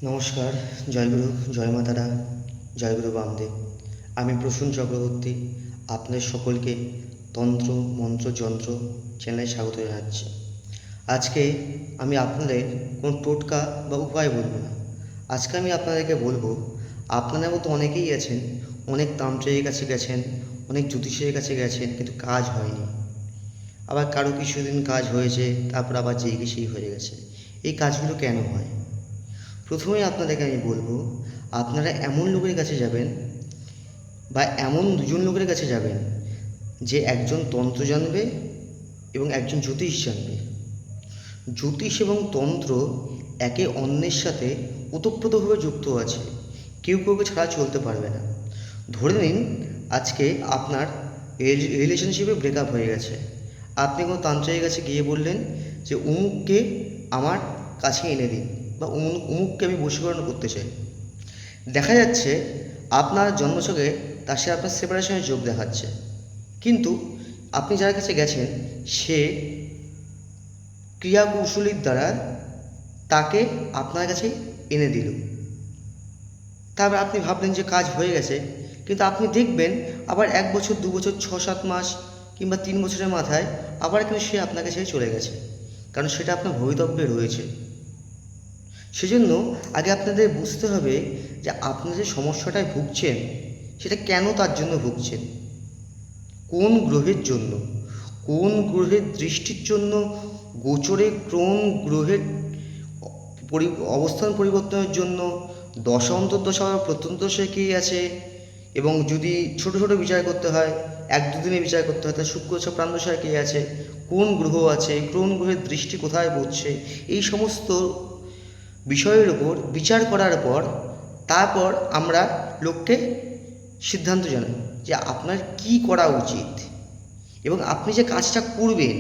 নমস্কার। জয়গুরু, জয় মা তারা, জয়গুরু বামদেব। আমি প্রসূন চক্রবর্তী আপনাদের সকলকে তন্ত্র মন্ত্র যন্ত্র চ্যানেলে স্বাগত জানাচ্ছি। আজকে আমি আপনাদের কোনো টোটকা বা উপায় বলবো না। আজকে আমি আপনাদেরকে বলবো, আপনাদের মতো অনেকেই আছেন, অনেক তান্ত্রিকের কাছে গেছেন, অনেক জ্যোতিষের কাছে গেছেন, কিন্তু কাজ হয়নি। আবার কারো কিছুদিন কাজ হয়েছে, তারপর আবার যেই কি সেই হয়ে গেছে। এই কাজগুলো কেন হয়? প্রথমেই আপনাদেরকে আমি বলবো, আপনারা এমন লোকের কাছে যাবেন বা এমন দুজন লোকের কাছে যাবেন যে একজন তন্ত্র জানবে এবং একজন জ্যোতিষ জানবে। জ্যোতিষ এবং তন্ত্র একে অন্যের সাথে ওতপ্রোতভাবে যুক্ত আছে, কেউ কাউকে ছাড়া চলতে পারবে না। ধরে নিন আজকে আপনার রিলেশনশিপে ব্রেকআপ হয়ে গেছে, আপনি কোনো তান্ত্রিকের কাছে গিয়ে বললেন যে অমুককে আমার কাছে এনে দিন বা অমুককে আমি বশীকরণ করতে চাই। দেখা যাচ্ছে আপনার জন্মছকে তার সাথে আপনার সেপারেশনের যোগ দেখাচ্ছে, কিন্তু আপনি যার কাছে গেছেন সে ক্রিয়া কৌশলীর দ্বারা তাকে আপনার কাছে এনে দিল। তারপর আপনি ভাবলেন যে কাজ হয়ে গেছে, কিন্তু আপনি দেখবেন আবার 1 বছর 2 বছর 6-7 মাস কিংবা 3 বছরের মাথায় আবার কিন্তু সে আপনাকে ছেড়ে চলে গেছে, কারণ সেটা আপনার ভবিতব্যে রয়েছে। সেজন্য আগে আপনাদের বুঝতে হবে যে আপনারা যে সমস্যাটায় ভুগছেন সেটা কেন, তার জন্য ভুগছেন, কোন গ্রহের জন্য, কোন গ্রহের দৃষ্টির জন্য, গোচরে কোন গ্রহের অবস্থান পরিবর্তনের জন্য, দশা অন্তর্দশা বা প্রত্যন্তদশায় কী আছে, এবং যদি ছোট ছোট বিচার করতে হয়, 1-2 দিনে বিচার করতে হয়, তার শুক্রদশা প্রাণদশায় কে আছে, কোন গ্রহ আছে, কোন গ্রহের দৃষ্টি কোথায় পড়ছে, এই সমস্ত বিষয়ের উপর বিচার করার পর তারপর আমরা লোককে সিদ্ধান্ত জানাই যে আপনার কি করা উচিত এবং আপনি যে কাজটা করবেন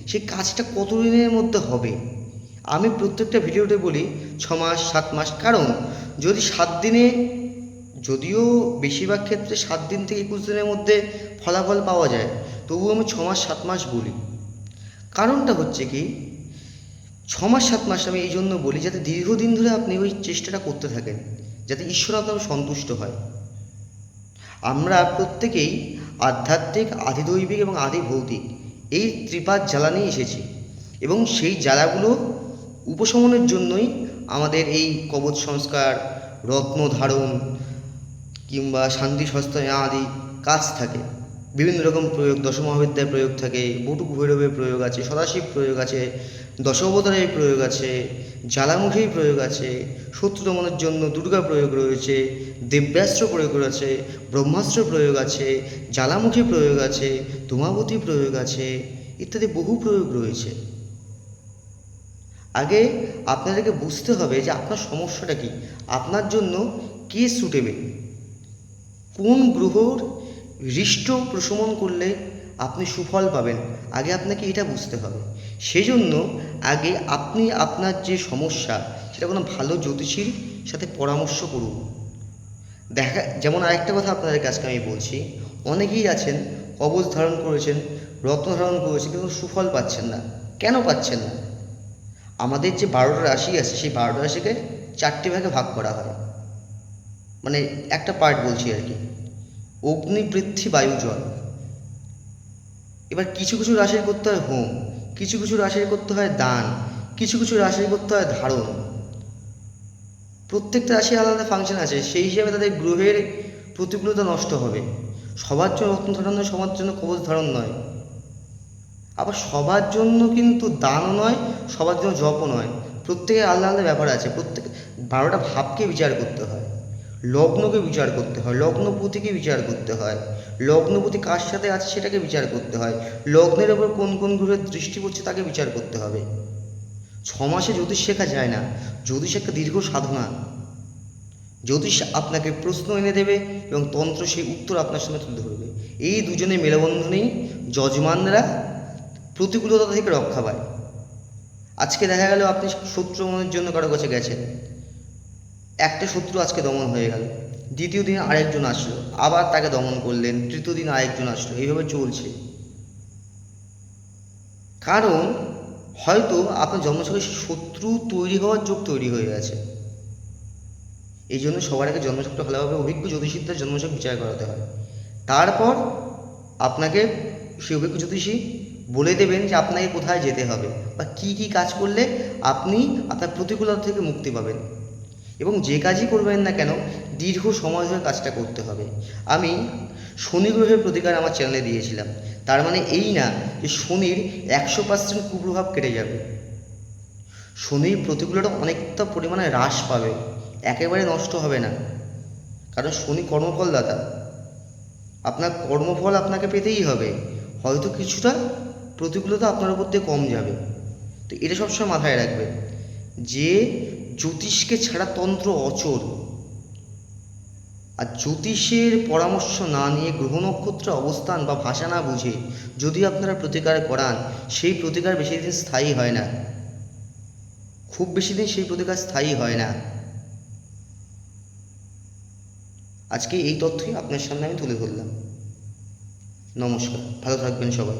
সেই কাজটা কতদিনের মধ্যে হবে। আমি প্রত্যেকটা ভিডিওতে বলি 6 মাস 7 মাস, কারণ যদি 7 দিনে, যদিও বেশিরভাগ ক্ষেত্রে 7 দিন থেকে 21 দিনের মধ্যে ফলাফল পাওয়া যায়, তবুও আমি 6 মাস 7 মাস বলি। কারণটা হচ্ছে কি, 6 মাস 7 মাস আমি এই জন্য বলি যাতে দীর্ঘদিন ধরে আপনি ওই চেষ্টাটা করতে থাকেন, যাতে ঈশ্বর আপনার সন্তুষ্ট হয়। আমরা প্রত্যেকেই আধ্যাত্মিক, আধিদৈবিক এবং আধিভৌতিক এই ত্রিপাদ জ্বালা নিয়ে এসেছি, এবং সেই জ্বালাগুলো উপশমনের জন্যই আমাদের এই কবচ সংস্কার, রত্ন ধারণ কিংবা শান্তি সস্তায় আদি কাজ থাকে। বিভিন্ন রকম প্রয়োগ, দশমহাবিদ্যার প্রয়োগ থাকে, বটুক ভৈরবের প্রয়োগ আছে, সদাশিব প্রয়োগ আছে, দশাবতারের প্রয়োগ আছে, জ্বালামুখীর প্রয়োগ আছে, শত্রু দমনের জন্য দুর্গা প্রয়োগ রয়েছে, দিব্যাস্ত্র প্রয়োগ রয়েছে, ব্রহ্মাস্ত্র প্রয়োগ আছে, জ্বালামুখী প্রয়োগ আছে, ধূমাবতী প্রয়োগ আছে, ইত্যাদি বহু প্রয়োগ রয়েছে। আগে আপনাদেরকে বুঝতে হবে যে আপনার সমস্যাটা কী, আপনার জন্য কে সুটেবেল, কোন গ্রহর হৃষ্ট প্রশমন করলে আপনি সুফল পাবেন, আগে আপনাকে এটা বুঝতে হবে। সেজন্য আগে আপনি আপনার যে সমস্যা সেটা কোনো ভালো জ্যোতিষীর সাথে পরামর্শ করুন। যেমন আরেকটা কথা আপনাদের কাছে আমি বলছি, অনেকেই আছেন কবচ ধারণ করেছেন, রত্ন ধারণ করেছেন, কিন্তু সুফল পাচ্ছেন না। কেন পাচ্ছেন না? আমাদের যে 12টা রাশি আছে সেই 12টা রাশিকে 4টে ভাগে ভাগ করা হয়, মানে একটা পার্ট বলছি আর কি, অগ্নি পৃথ্বী বায়ু জল। এবার কিছু কিছু রাশির করতে হয় হোম, কিছু কিছু রাশির করতে হয় দান, কিছু কিছু রাশির করতে হয় ধারণ। প্রত্যেকটা রাশির আলাদা ফাংশন আছে, সেই হিসাবে তাদের গ্রহের প্রতিকূলতা নষ্ট হবে। সবার জন্য রত্ন ধারণ নয়, সবার জন্য কবচ ধারণ নয়, আবার সবার জন্য কিন্তু দানও নয়, সবার জন্য জপও নয়। প্রত্যেকের আলাদা আলাদা ব্যাপার আছে। প্রত্যেক 12টা ভাবকে বিচার করতে হয়, লগ্নকে বিচার করতে হয়, লগ্নপতিকে বিচার করতে হয়, লগ্নপতি কার সাথে আছে সেটাকে বিচার করতে হয়, লগ্নের ওপর কোন কোন গ্রহের দৃষ্টি পড়ছে তাকে বিচার করতে হবে। 6 মাসে জ্যোতিষ শেখা যায় না, জ্যোতিষ একটা দীর্ঘ সাধনা। জ্যোতিষ আপনাকে প্রশ্ন এনে দেবে এবং তন্ত্র সেই উত্তর আপনার সামনে তুলে ধরবে। এই দুজনের মেলবন্ধনেই যজমানরা প্রতিকূলতা থেকে রক্ষা পায়। আজকে দেখা গেল আপনি শত্রু দমনের জন্য কারো কাছে গেছেন, একটা শত্রু আজকে দমন হয়ে গেল, দ্বিতীয় দিন আরেকজন আসলো, আবার তাকে দমন করলেন, তৃতীয় দিন আরেকজন আসলো, এইভাবে চলছে। কারণ হয়তো আপনার জন্মছকে শত্রু তৈরি হওয়ার যোগ তৈরি হয়ে গেছে। এই জন্য সবার আগে জন্মছকটা ভালোভাবে অভিজ্ঞ জ্যোতিষীদের জন্মছক বিচার করাতে হয়। তারপর আপনাকে সেই অভিজ্ঞ জ্যোতিষী বলে দেবেন যে আপনাকে কোথায় যেতে হবে বা কী কী কাজ করলে আপনি আপনার প্রতিকূলতা থেকে মুক্তি পাবেন। এবং যে কাজই করবেন না কেন দীর্ঘ সময় ধরে কাজটা করতে হবে। আমি শনি গ্রহের প্রতিকার আমার চ্যানেলে দিয়েছিলাম, তার মানে এই না যে শনির 100% কুপ্রভাব কেটে যাবে। শনির প্রতিকূলতা অনেকটা পরিমাণে হ্রাস পাবে, একেবারে নষ্ট হবে না। কারণ শনি কর্মফলদাতা, আপনার কর্মফল আপনাকে পেতেই হবে, হয়তো কিছুটা প্রতিকূলতা আপনার উপর দিয়ে কম যাবে। তো এটা সবসময় মাথায় রাখবেন যে জ্যোতিষকে ছাড়া তন্ত্র অচল। আর জ্যোতিষের পরামর্শ না নিয়ে গ্রহ নক্ষত্র অবস্থান বা ভাষা না বুঝে যদি আপনারা প্রতিকার করান, সেই প্রতিকার বেশি দিন স্থায়ী হয় না, খুব বেশি দিন সেই প্রতিকার স্থায়ী হয় না। আজকে এই তথ্যই আপনার সামনে আমি তুলে ধরলাম। নমস্কার, ভালো থাকবেন সবাই।